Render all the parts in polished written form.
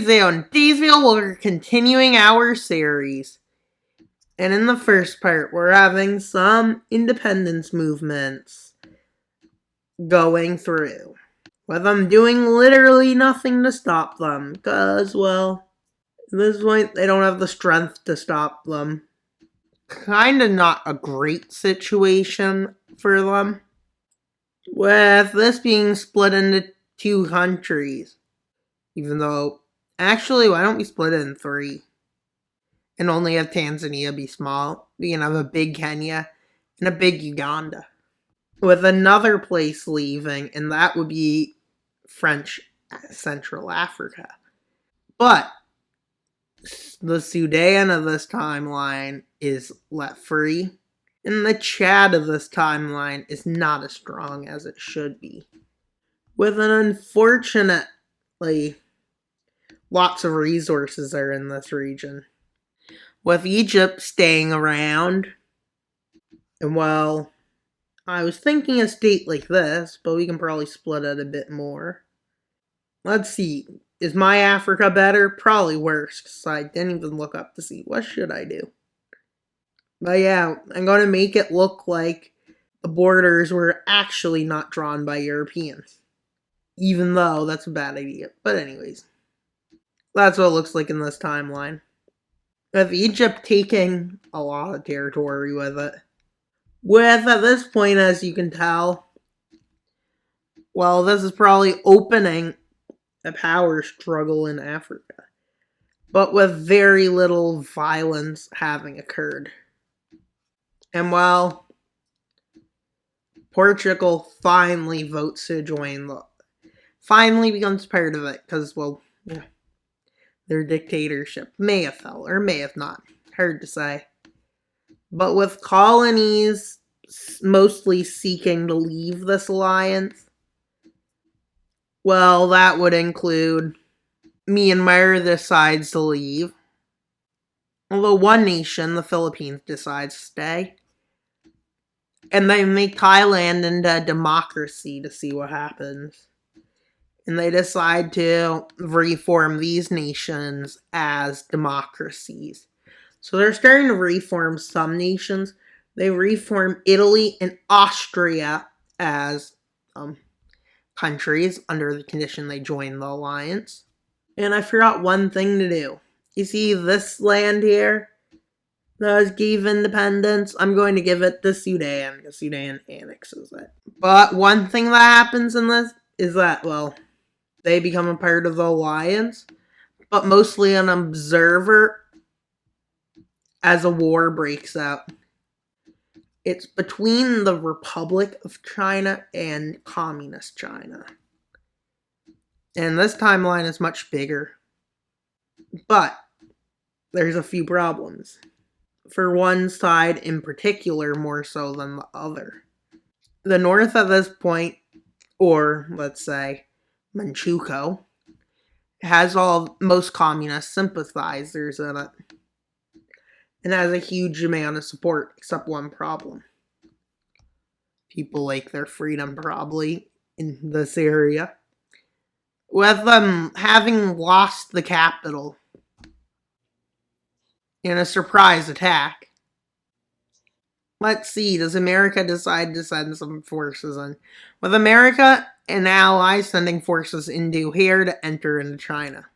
today's video, we're continuing our series. And in the first part, we're having some independence movements going through, with them doing literally nothing to stop them, because, well, at this point, they don't have the strength to stop them. Kinda not a great situation for them, with this being split into two countries. Even though, actually, why don't we split it in three? And only have Tanzania be small. We can have a big Kenya and a big Uganda. With another place leaving, and that would be French Central Africa. But the Sudan of this timeline is let free, and the Chad of this timeline is not as strong as it should be. With an unfortunately, lots of resources are in this region. With Egypt staying around, and well, I was thinking a state like this, but we can probably split it a bit more. Let's see, is my Africa better? Probably worse, because I didn't even look up to see what should I do. But yeah, I'm going to make it look like the borders were actually not drawn by Europeans. Even though that's a bad idea. But anyways, that's what it looks like in this timeline. With Egypt taking a lot of territory with it. With, at this point, as you can tell, well, this is probably opening a power struggle in Africa. But with very little violence having occurred. And well, Portugal finally votes to join finally becomes part of it, because, well, yeah, their dictatorship may have fell, or may have not. Hard to say. But with colonies mostly seeking to leave this alliance, well, that would include Myanmar decides to leave. Although one nation, the Philippines, decides to stay. And they make Thailand into a democracy to see what happens. And they decide to reform these nations as democracies. So they're starting to reform some nations. They reform Italy and Austria as countries under the condition they join the alliance. And I forgot one thing to do. You see this land here that was gave independence? I'm going to give it to Sudan, because Sudan annexes it. But one thing that happens in this is that, well, they become a part of the alliance, but mostly an observer as a war breaks out. It's between the Republic of China and Communist China. And this timeline is much bigger. But there's a few problems. For one side in particular, more so than the other. The North at this point, or let's say Manchukuo, has most communist sympathizers in it. And has a huge amount of support, except one problem. People like their freedom, probably, in this area. With them having lost the capital in a surprise attack. Let's see, does America decide to send some forces in? With America and allies sending forces into here to enter into China.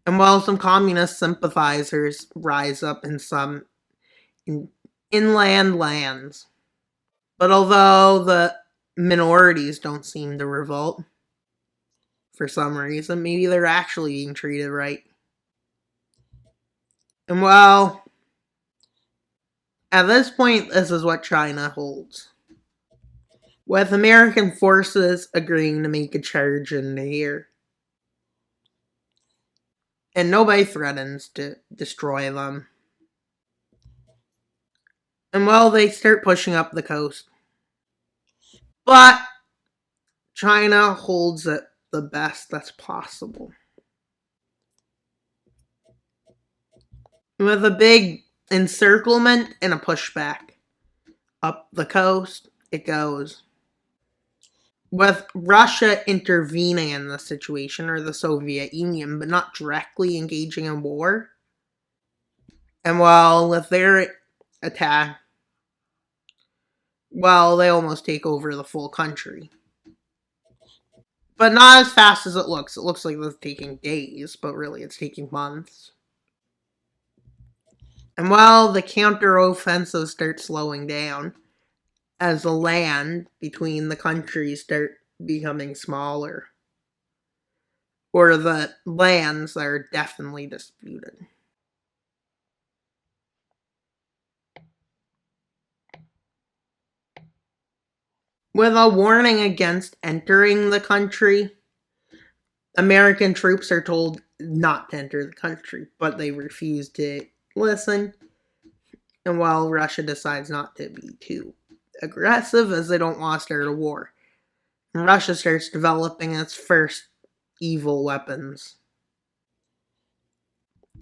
And while some communist sympathizers rise up in some inland lands. But although the minorities don't seem to revolt, for some reason, maybe they're actually being treated right. And well, at this point, this is what China holds. With American forces agreeing to make a charge into here. And nobody threatens to destroy them. And well, they start pushing up the coast. But China holds it the best that's possible. With a big encirclement and a pushback. Up the coast, it goes. with Russia intervening in the situation, or the Soviet Union, but not directly engaging in war. And while with their attack, well, they almost take over the full country. But not as fast as it looks. It looks like it's taking days, but really it's taking months. And while the counteroffensive starts slowing down, as the land between the countries start becoming smaller, or the lands that are definitely disputed. With a warning against entering the country, American troops are told not to enter the country, but they refuse to listen. And while Russia decides not to be too aggressive, as they don't want to start a war, and Russia starts developing its first evil weapons.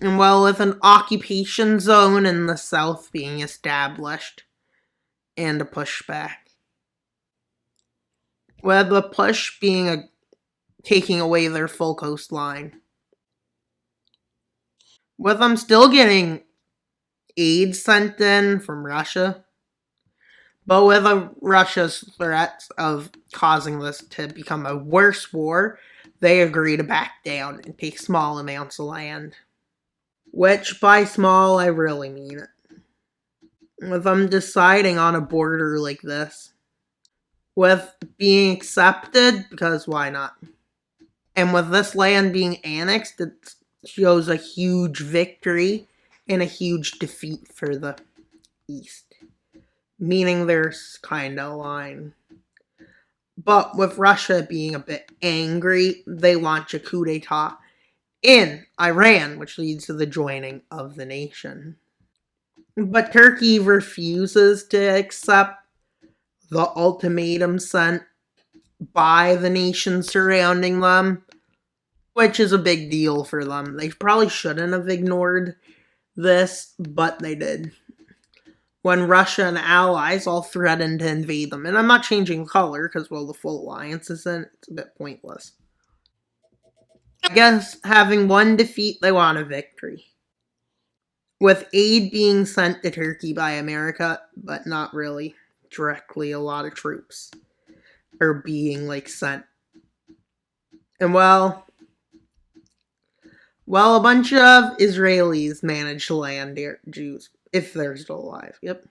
And while with an occupation zone in the south being established, and a pushback, with the push being taking away their full coastline, with them still getting aid sent in from Russia, but with Russia's threats of causing this to become a worse war, they agree to back down and take small amounts of land. Which, by small, I really mean it. With them deciding on a border like this, with being accepted, because why not? And with this land being annexed, it shows a huge victory and a huge defeat for the East. Meaning there's kind of a line. But with Russia being a bit angry, they launch a coup d'etat in Iran, which leads to the joining of the nation. But Turkey refuses to accept the ultimatum sent by the nations surrounding them, which is a big deal for them. They probably shouldn't have ignored this, but they did. When Russia and allies all threatened to invade them. And I'm not changing color because, well, the full alliance isn't. It's a bit pointless. I guess having one defeat, they want a victory. With aid being sent to Turkey by America, but not really directly, a lot of troops are being, sent. And, well, a bunch of Israelis managed to land Jews, if they're still alive. Yep.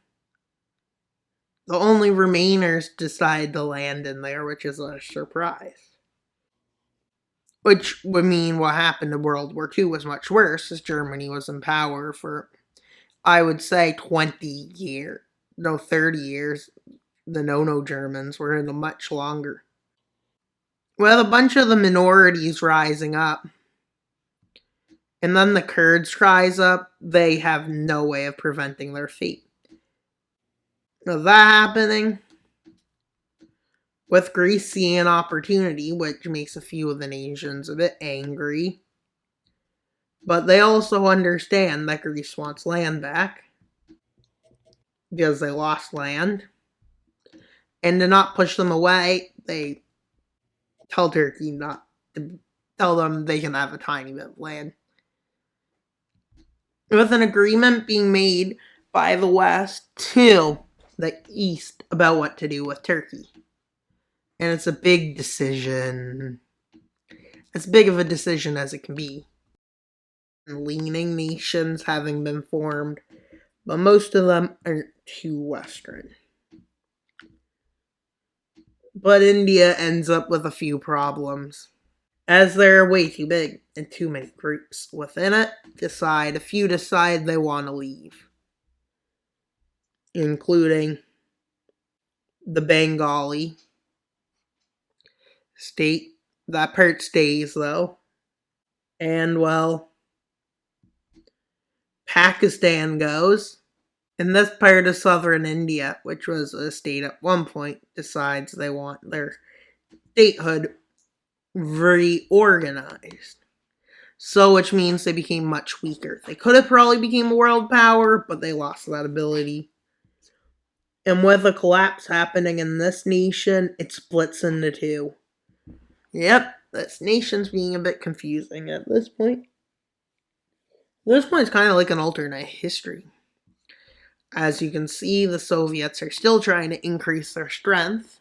The only remainers decide to land in there, which is a surprise. Which would mean what happened in World War II was much worse, as Germany was in power for, I would say, 20 years. No, 30 years. The no-no Germans were in a much longer. With a bunch of the minorities rising up, and then the Kurds rise up, they have no way of preventing their fate. Now that happening, with Greece seeing an opportunity, which makes a few of the nations a bit angry, but they also understand that Greece wants land back, because they lost land, and to not push them away, they tell Turkey not to tell them they can have a tiny bit of land. With an agreement being made by the West to the East about what to do with Turkey. And it's a big decision. As big of a decision as it can be. Leaning nations having been formed, but most of them aren't too Western. But India ends up with a few problems, as they're way too big and too many groups within it. A few decide they want to leave, including the Bengali state. That part stays, though. And, well, Pakistan goes. And this part of southern India, which was a state at one point, decides they want their statehood reorganized. So, which means they became much weaker. They could have probably become a world power, but they lost that ability. And with a collapse happening in this nation, it splits into two. Yep, this nation's being a bit confusing at this point. This point is kind of like an alternate history. As you can see, the Soviets are still trying to increase their strength,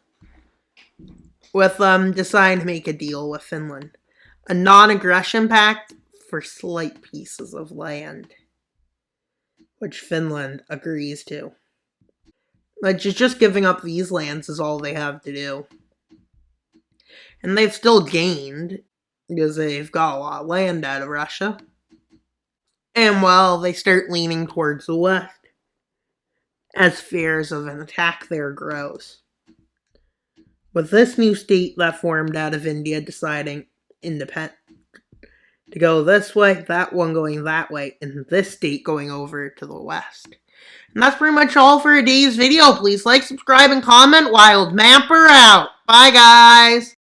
with deciding to make a deal with Finland. A non-aggression pact for slight pieces of land, which Finland agrees to. Like, just giving up these lands is all they have to do. And they've still gained, because they've got a lot of land out of Russia. And well, they start leaning towards the west, as fears of an attack there grows. With this new state that formed out of India deciding independent to go this way, that one going that way, and this state going over to the west. And that's pretty much all for today's video. Please like, subscribe, and comment. Wild Mapper out. Bye, guys.